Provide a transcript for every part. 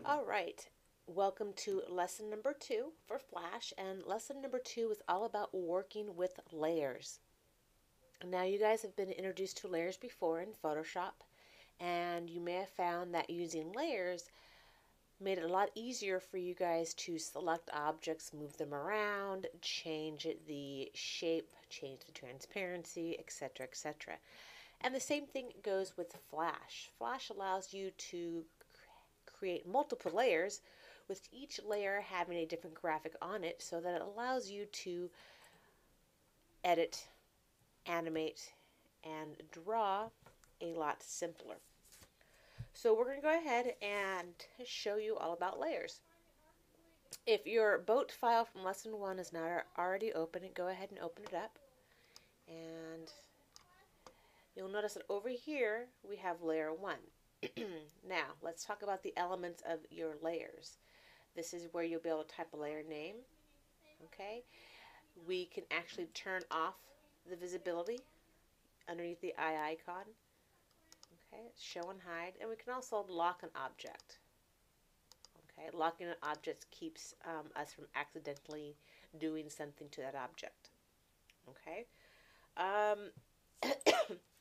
All right, welcome to lesson number 2 for Flash, and lesson number 2 is all about working with layers. Now, you guys have been introduced to layers before in Photoshop, and you may have found that using layers made it a lot easier for you guys to select objects, move them around, change the shape, change the transparency, etc., etc. And the same thing goes with Flash. Flash allows you to create multiple layers, with each layer having a different graphic on it, so that it allows you to edit, animate, and draw a lot simpler. So we're going to go ahead and show you all about layers. If your boat file from lesson 1 is not already open, go ahead and open it up. And you'll notice that over here we have layer 1. Now, let's talk about the elements of your layers. This is where you'll be able to type a layer name. Okay, we can actually turn off the visibility underneath the eye icon. Okay, show and hide, and we can also lock an object. Okay, locking an object keeps us from accidentally doing something to that object. Okay,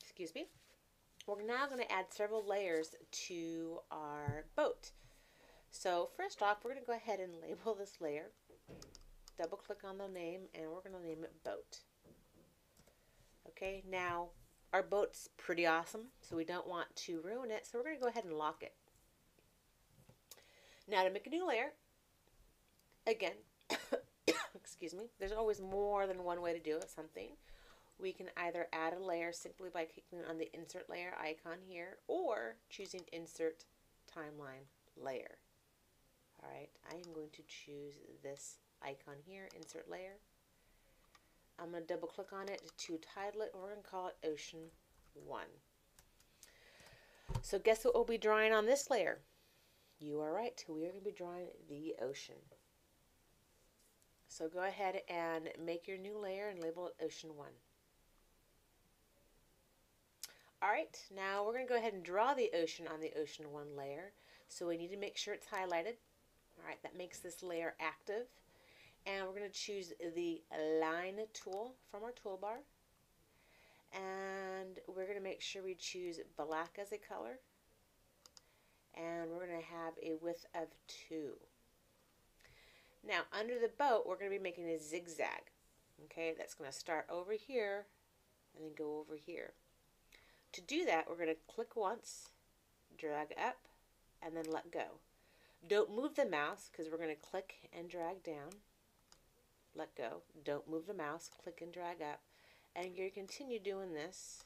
excuse me. We're now going to add several layers to our boat. So first off, we're going to go ahead and label this layer. Double click on the name, and we're going to name it boat. Okay, now our boat's pretty awesome, so we don't want to ruin it, so we're going to go ahead and lock it. Now, to make a new layer, again, excuse me, there's always more than one way to do something. We can either add a layer simply by clicking on the insert layer icon here, or choosing insert timeline layer. All right, I am going to choose this icon here, insert layer. I'm going to double click on it to title it. We're going to call it Ocean 1. So guess what we'll be drawing on this layer? You are right, we are going to be drawing the ocean. So go ahead and make your new layer and label it Ocean 1. Alright, now we're going to go ahead and draw the ocean on the Ocean 1 layer. So we need to make sure it's highlighted. Alright, that makes this layer active. And we're going to choose the line tool from our toolbar. And we're going to make sure we choose black as a color. And we're going to have a width of 2. Now, under the boat, we're going to be making a zigzag. Okay, that's going to start over here and then go over here. To do that, we're going to click once, drag up, and then let go. Don't move the mouse, because we're going to click and drag down. Let go. Don't move the mouse, click and drag up. And you're going to continue doing this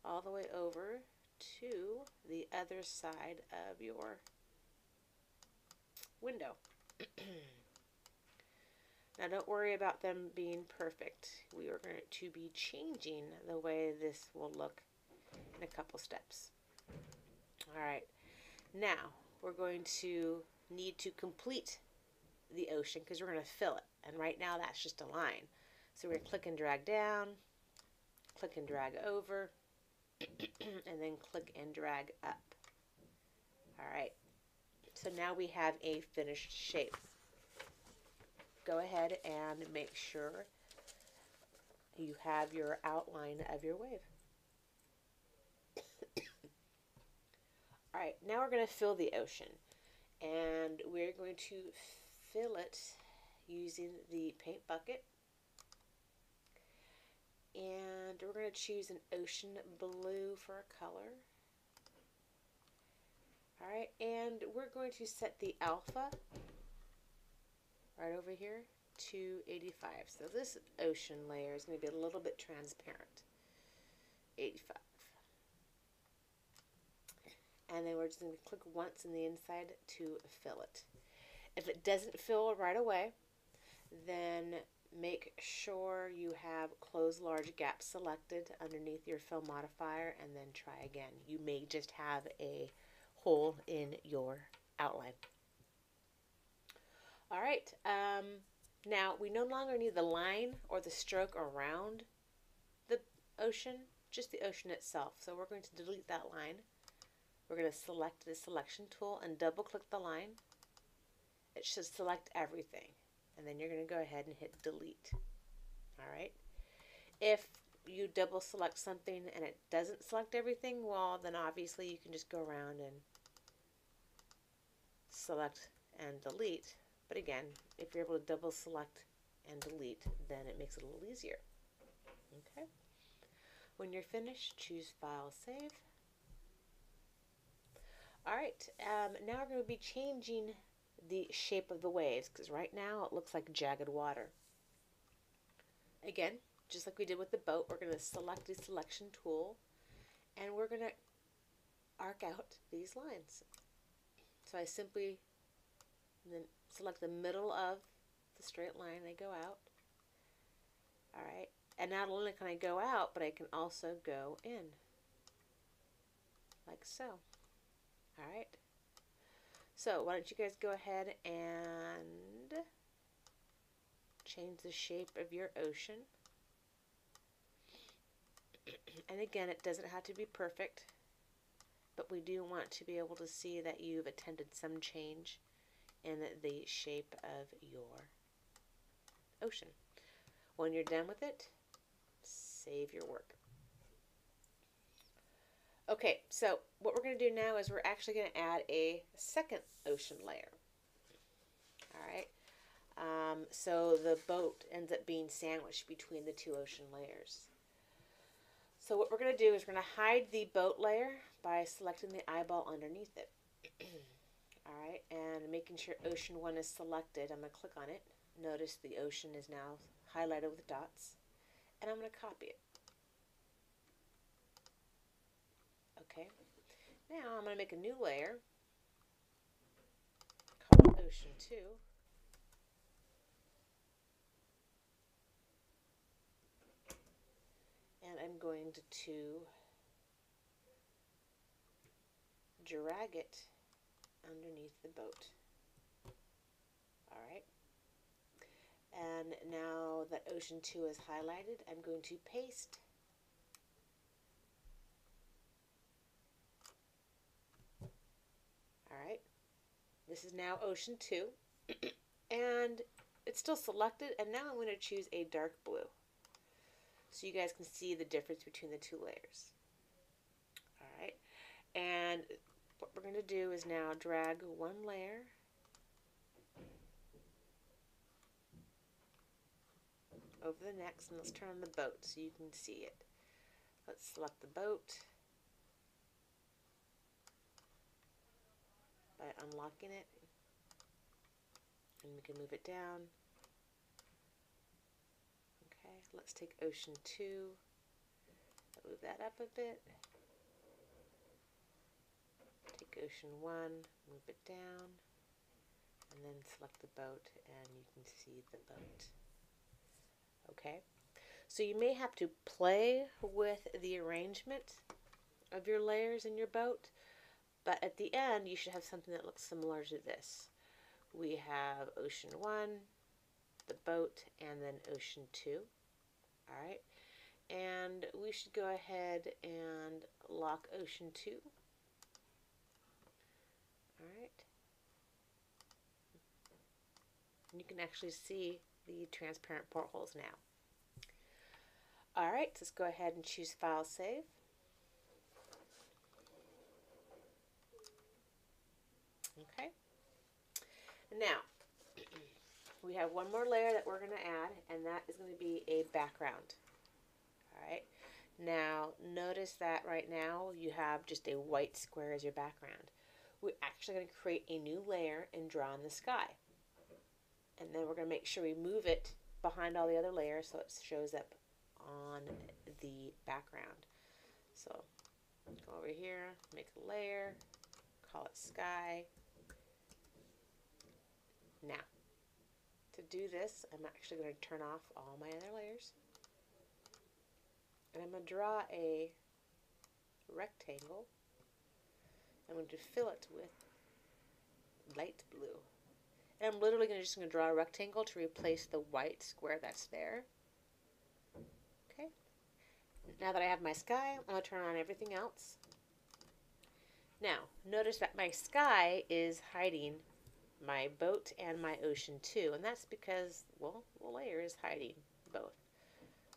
all the way over to the other side of your window. Now, don't worry about them being perfect. We are going to be changing the way this will look in a couple steps. All right, now we're going to need to complete the ocean because we're going to fill it. And right now that's just a line. So we're going to click and drag down, click and drag over, and then click and drag up. All right, so now we have a finished shape. Go ahead and make sure you have your outline of your wave. All right, now we're going to fill the ocean, and we're going to fill it using the paint bucket, and we're going to choose an ocean blue for a color. All right, and we're going to set the alpha right over here to 85. So this ocean layer is going to be a little bit transparent. 85. And then we're just going to click once in the inside to fill it. If it doesn't fill right away, then make sure you have close large gaps selected underneath your fill modifier, and then try again. You may just have a hole in your outline. All right, now we no longer need the line or the stroke around the ocean, just the ocean itself. So we're going to delete that line. we're going to select the selection tool and double click the line. It should select everything. And then you're going to go ahead and hit delete. All right. If you double select something and it doesn't select everything, well, then obviously you can just go around and select and delete. But again, if you're able to double select and delete, then it makes it a little easier. Okay. When you're finished, choose File, Save. All right. Now we're going to be changing the shape of the waves, because right now it looks like jagged water. Again, just like we did with the boat, we're going to select the selection tool and we're going to arc out these lines. So I simply then select the middle of the straight line, they go out. All right, and not only can I go out, but I can also go in, like so. All right, so why don't you guys go ahead and change the shape of your ocean. And again, it doesn't have to be perfect, but we do want to be able to see that you've attended some change in the shape of your ocean. When you're done with it, save your work. Okay, so what we're going to do now is we're actually going to add a second ocean layer. All right, so the boat ends up being sandwiched between the two ocean layers. So what we're going to do is we're going to hide the boat layer by selecting the eyeball underneath it. All right, and making sure Ocean 1 is selected, I'm going to click on it. Notice the ocean is now highlighted with dots, and I'm going to copy it. Okay, now I'm going to make a new layer, call it Ocean 2. And I'm going to drag it underneath the boat. All right. And now that Ocean 2 is highlighted, I'm going to paste. All right. This is now Ocean 2. And it's still selected, and now I'm going to choose a dark blue, so you guys can see the difference between the two layers. All right, and what we're going to do is now drag one layer over the next, and let's turn on the boat so you can see it. Let's select the boat by unlocking it, and we can move it down. Okay, let's take Ocean 2, move that up a bit. Take Ocean 1, move it down, and then select the boat, and you can see the boat. Okay, so you may have to play with the arrangement of your layers in your boat, but at the end you should have something that looks similar to this. We have Ocean 1, the boat, and then Ocean 2. All right, and we should go ahead and lock Ocean 2. All right, and you can actually see the transparent portholes now. All right, let's go ahead and choose File, Save. Okay, now we have one more layer that we're going to add, and that is going to be a background. All right, now notice that right now you have just a white square as your background. We're actually going to create a new layer and draw in the sky. And then we're going to make sure we move it behind all the other layers so it shows up on the background. So go over here, make a layer, call it sky. Now, to do this, I'm actually going to turn off all my other layers. And I'm going to draw a rectangle. I'm going to fill it with light blue. And I'm literally just going to draw a rectangle to replace the white square that's there. Okay. Now that I have my sky, I'm going to turn on everything else. Now, notice that my sky is hiding my boat and my ocean too, and that's because, well, the layer is hiding both.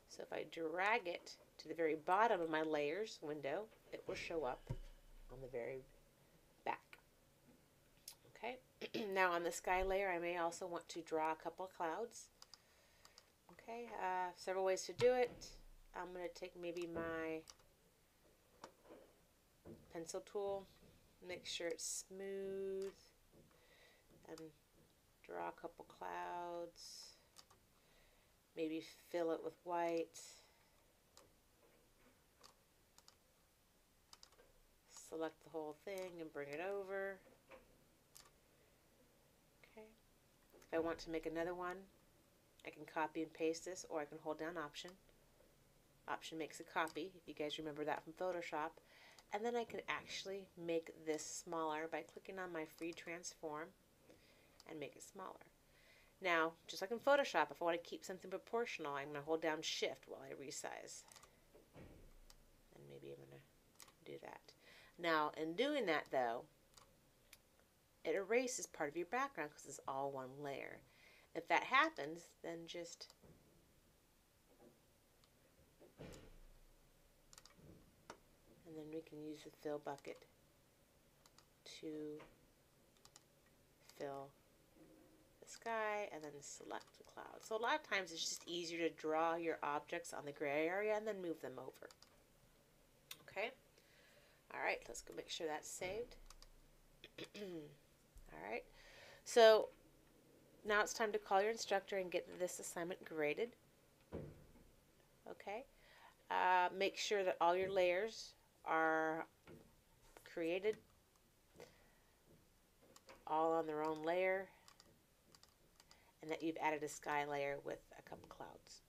So if I drag it to the very bottom of my layers window, it will show up on the very back. Okay, now on the sky layer, I may also want to draw a couple of clouds. Okay, several ways to do it. I'm going to take maybe my pencil tool, make sure it's smooth, and draw a couple clouds. Maybe fill it with white. Select the whole thing and bring it over. Okay. If I want to make another one, I can copy and paste this, or I can hold down Option. Option makes a copy, if you guys remember that from Photoshop. And then I can actually make this smaller by clicking on my free transform and make it smaller. Now, just like in Photoshop, if I want to keep something proportional, I'm going to hold down Shift while I resize. And maybe I'm going to do that. Now, in doing that though, it erases part of your background because it's all one layer. If that happens, then just and then we can use the fill bucket to fill the sky and then select the cloud. So a lot of times it's just easier to draw your objects on the gray area and then move them over. Okay? Alright, let's go make sure that's saved. Alright, so now it's time to call your instructor and get this assignment graded. Okay, make sure that all your layers are created, all on their own layer, and that you've added a sky layer with a couple clouds.